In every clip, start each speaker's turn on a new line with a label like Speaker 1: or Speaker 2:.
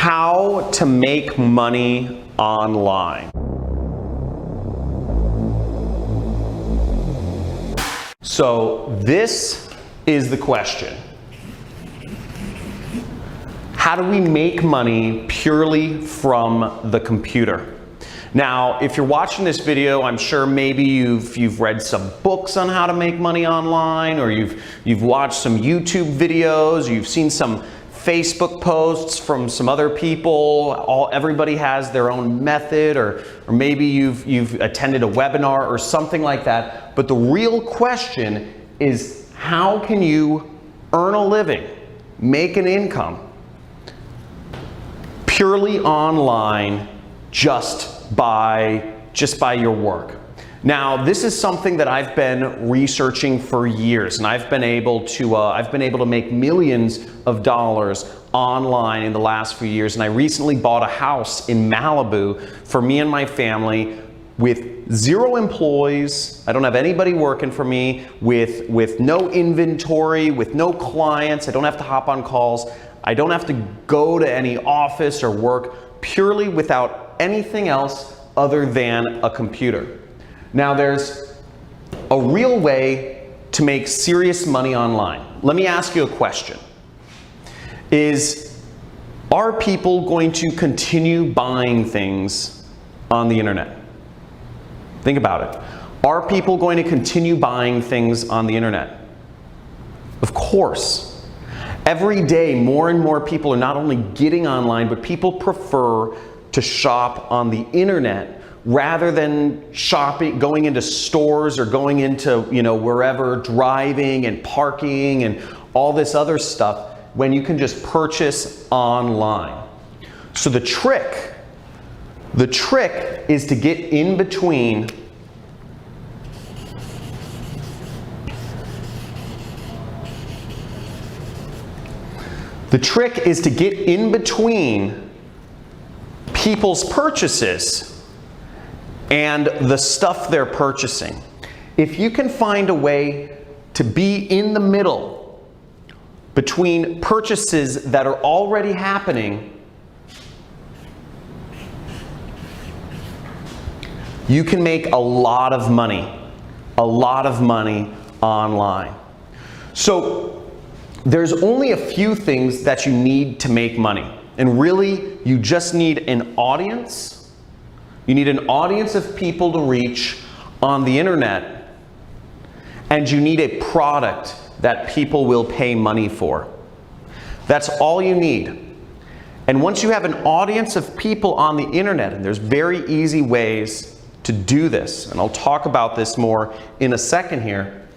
Speaker 1: How to make money online. So this is the question. How do we make money purely from the computer? Now, if you're watching this video, I'm sure maybe you've read some books on how to make money online, or you've watched some YouTube videos, you've seen some Facebook posts from some other people. Everybody has their own method, or maybe you've attended a webinar or something like that. But the real question is, how can you earn a living, make an income purely online just by your work? Now, this is something that I've been researching for years, and I've been able to make millions of dollars online in the last few years. And I recently bought a house in Malibu for me and my family with 0 employees. I don't have anybody working for me, with no inventory, with no clients. I don't have to hop on calls. I don't have to go to any office or work, purely without anything else other than a computer. Now, there's a real way to make serious money online. Let me ask you a question. Are people going to continue buying things on the internet? Think about it. Are people going to continue buying things on the internet? Of course. Every day, more and more people are not only getting online, but people prefer to shop on the internet rather than going into stores or going into, wherever, driving and parking and all this other stuff, when you can just purchase online. So the trick is to get in between people's purchases and the stuff they're purchasing. If you can find a way to be in the middle between purchases that are already happening, you can make a lot of money online. So there's only a few things that you need to make money. And really, you just need an audience. You need an audience of people to reach on the internet, and you need a product that people will pay money for. That's all you need. And once you have an audience of people on the internet, and there's very easy ways to do this, and I'll talk about this more in a second here,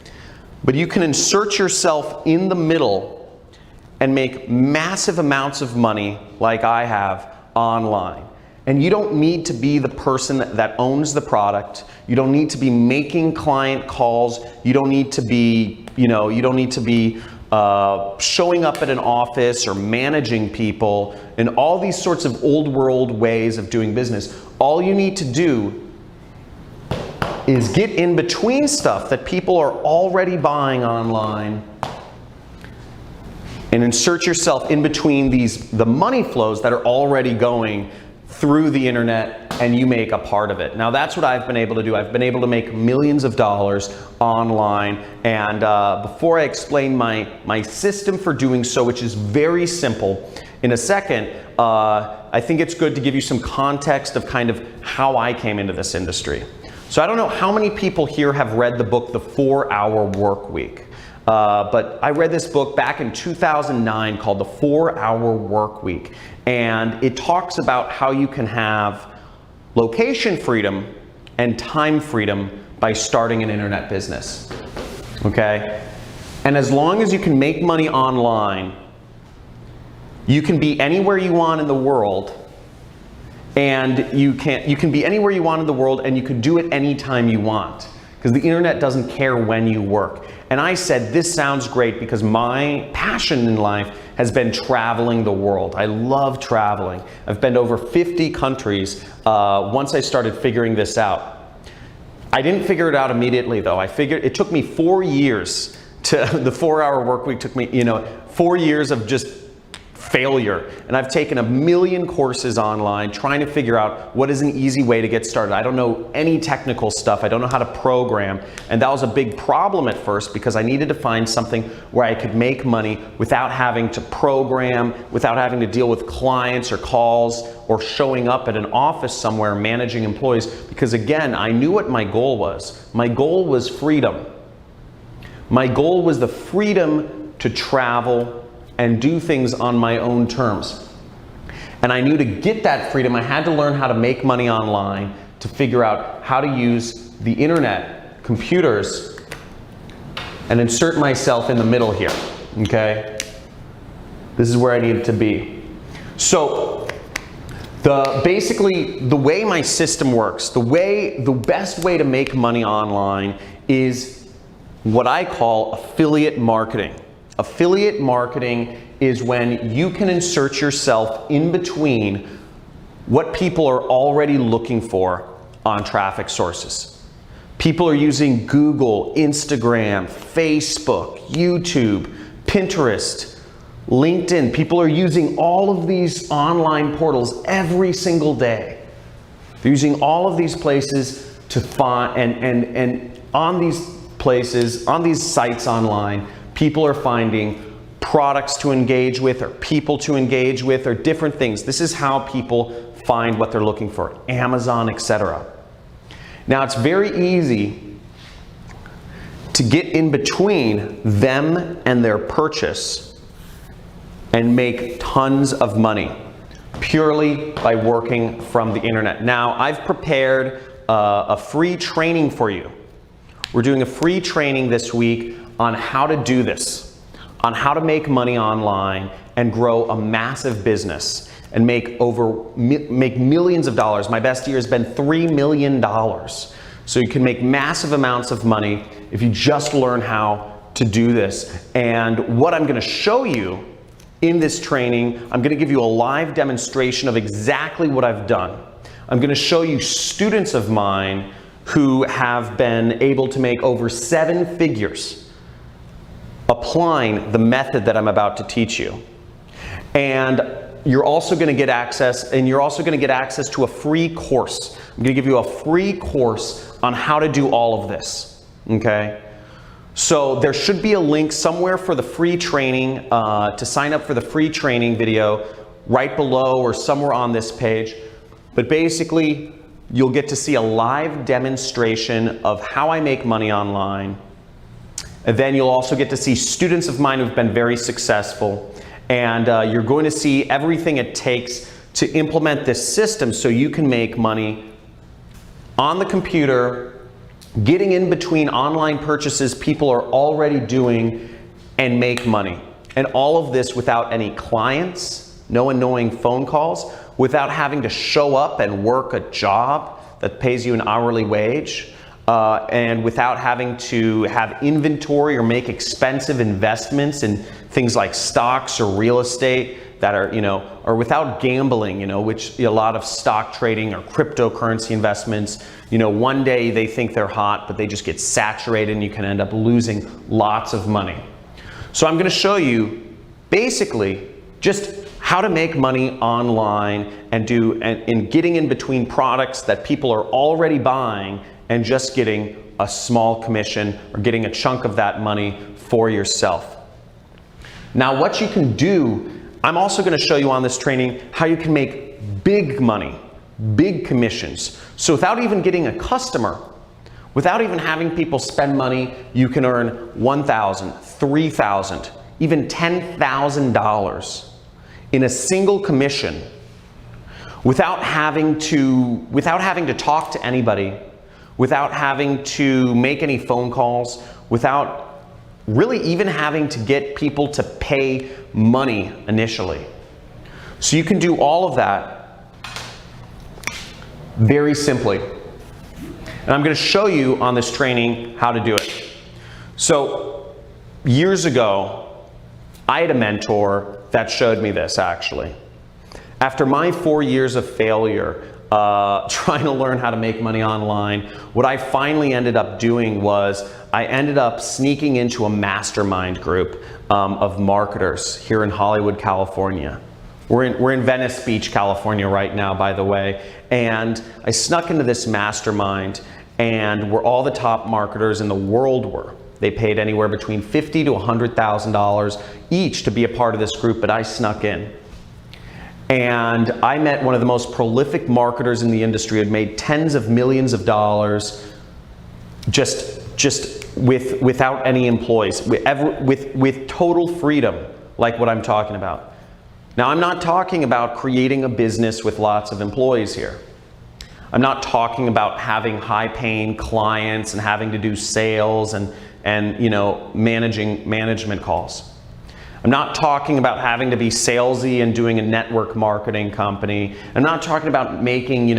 Speaker 1: but you can insert yourself in the middle and make massive amounts of money like I have online. And you don't need to be the person that owns the product. You don't need to be making client calls. You don't need to be, showing up at an office or managing people and all these sorts of old world ways of doing business. All you need to do is get in between stuff that people are already buying online and insert yourself in between the money flows that are already going through the internet, and you make a part of it. Now, that's what I've been able to do. I've been able to make millions of dollars online, and before I explain my system for doing so, which is very simple, in a second, I think it's good to give you some context of kind of how I came into this industry. So I don't know how many people here have read the book, The 4-Hour Work Week. But I read this book back in 2009 called The 4-Hour Work Week. And it talks about how you can have location freedom and time freedom by starting an internet business. Okay? And as long as you can make money online, you can be anywhere you want in the world. And you can be anywhere you want in the world, and you can do it anytime you want, because the internet doesn't care when you work. And I said, this sounds great, because my passion in life has been traveling the world. I love traveling. I've been to over 50 countries once I started figuring this out. I didn't figure it out immediately, though. It took me 4 years the 4-Hour Work Week took me, 4 years of just failure. And I've taken a million courses online trying to figure out what is an easy way to get started. I don't know any technical stuff. I don't know how to program. And that was a big problem at first because I needed to find something where I could make money without having to program, without having to deal with clients or calls or showing up at an office somewhere managing employees. Because again, I knew what my goal was. My goal was freedom. My goal was the freedom to travel and do things on my own terms. And I knew to get that freedom, I had to learn how to make money online, to figure out how to use the internet, computers, and insert myself in the middle here, okay? This is where I needed to be. So, basically, the way my system works, the best way to make money online is what I call affiliate marketing. Affiliate marketing is when you can insert yourself in between what people are already looking for on traffic sources. People are using Google, Instagram, Facebook, YouTube, Pinterest, LinkedIn. People are using all of these online portals every single day. They're using all of these places to find, and on these places, on these sites online, people are finding products to engage with or people to engage with or different things. This is how people find what they're looking for, Amazon, etc. Now, it's very easy to get in between them and their purchase and make tons of money purely by working from the internet. Now, I've prepared a free training for you. We're doing a free training this week on how to do this, on how to make money online and grow a massive business and make millions of dollars. My best year has been $3 million. So you can make massive amounts of money if you just learn how to do this. And what I'm going to show you in this training, I'm going to give you a live demonstration of exactly what I've done. I'm going to show you students of mine who have been able to make over 7 figures applying the method that I'm about to teach you. And you're also going to get access, to a free course. I'm going to give you a free course on how to do all of this, okay? So there should be a link somewhere for the free training, to sign up for the free training video right below or somewhere on this page. But basically, you'll get to see a live demonstration of how I make money online. And then you'll also get to see students of mine who've been very successful. And you're going to see everything it takes to implement this system so you can make money on the computer, getting in between online purchases people are already doing and make money. And all of this without any clients, no annoying phone calls, without having to show up and work a job that pays you an hourly wage, and without having to have inventory or make expensive investments in things like stocks or real estate that are, or without gambling, which a lot of stock trading or cryptocurrency investments, one day they think they're hot, but they just get saturated and you can end up losing lots of money. So I'm going to show you basically just how to make money online and getting in between products that people are already buying and just getting a small commission or getting a chunk of that money for yourself. Now, what you can do, I'm also going to show you on this training how you can make big money, big commissions. So without even getting a customer, without even having people spend money, you can earn $1,000, $3,000, even $10,000 in a single commission without having to talk to anybody, without having to make any phone calls, without really even having to get people to pay money initially. So you can do all of that very simply. And I'm going to show you on this training how to do it. So years ago, I had a mentor that showed me this actually. After my 4 years of failure, trying to learn how to make money online. What I finally ended up doing was I ended up sneaking into a mastermind group of marketers here in Hollywood, California. We're in Venice Beach, California right now, by the way. And I snuck into this mastermind, and where all the top marketers in the world were. They paid anywhere between $50,000 to $100,000 each to be a part of this group, but I snuck in. And I met one of the most prolific marketers in the industry, had made tens of millions of dollars just without any employees, with total freedom, like what I'm talking about. Now, I'm not talking about creating a business with lots of employees here. I'm not talking about having high-paying clients and having to do sales and management calls. I'm not talking about having to be salesy and doing a network marketing company. I'm not talking about making,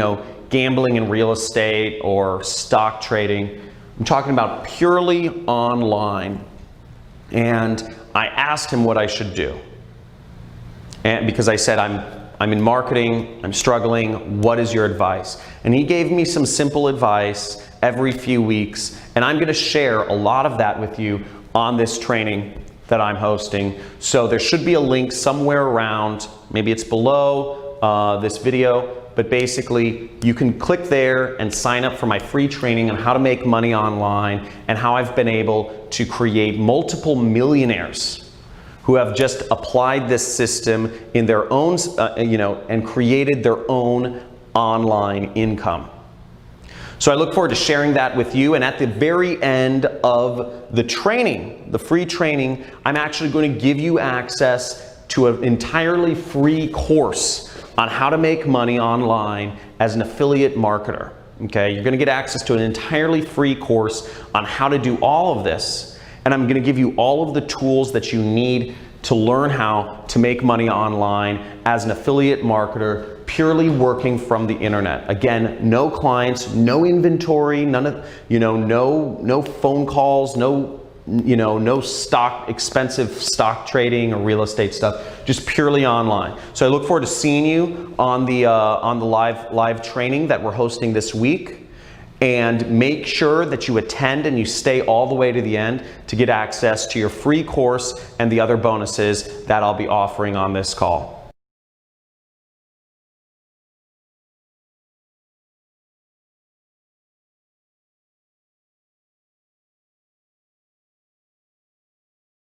Speaker 1: gambling in real estate or stock trading. I'm talking about purely online. And I asked him what I should do. And because I said, I'm in marketing, I'm struggling, what is your advice? And he gave me some simple advice every few weeks, and I'm gonna share a lot of that with you on this training that I'm hosting. So there should be a link somewhere around, maybe it's below this video, but basically you can click there and sign up for my free training on how to make money online and how I've been able to create multiple millionaires who have just applied this system in their own, and created their own online income. So I look forward to sharing that with you. And at the very end of the training, the free training, I'm actually going to give you access to an entirely free course on how to make money online as an affiliate marketer. Okay, you're going to get access to an entirely free course on how to do all of this. And I'm going to give you all of the tools that you need to learn how to make money online as an affiliate marketer, purely working from the internet. Again, no clients, no inventory, none of, no phone calls, no expensive stock trading or real estate stuff, just purely online. So I look forward to seeing you on the live training that we're hosting this week. And make sure that you attend and you stay all the way to the end to get access to your free course and the other bonuses that I'll be offering on this call.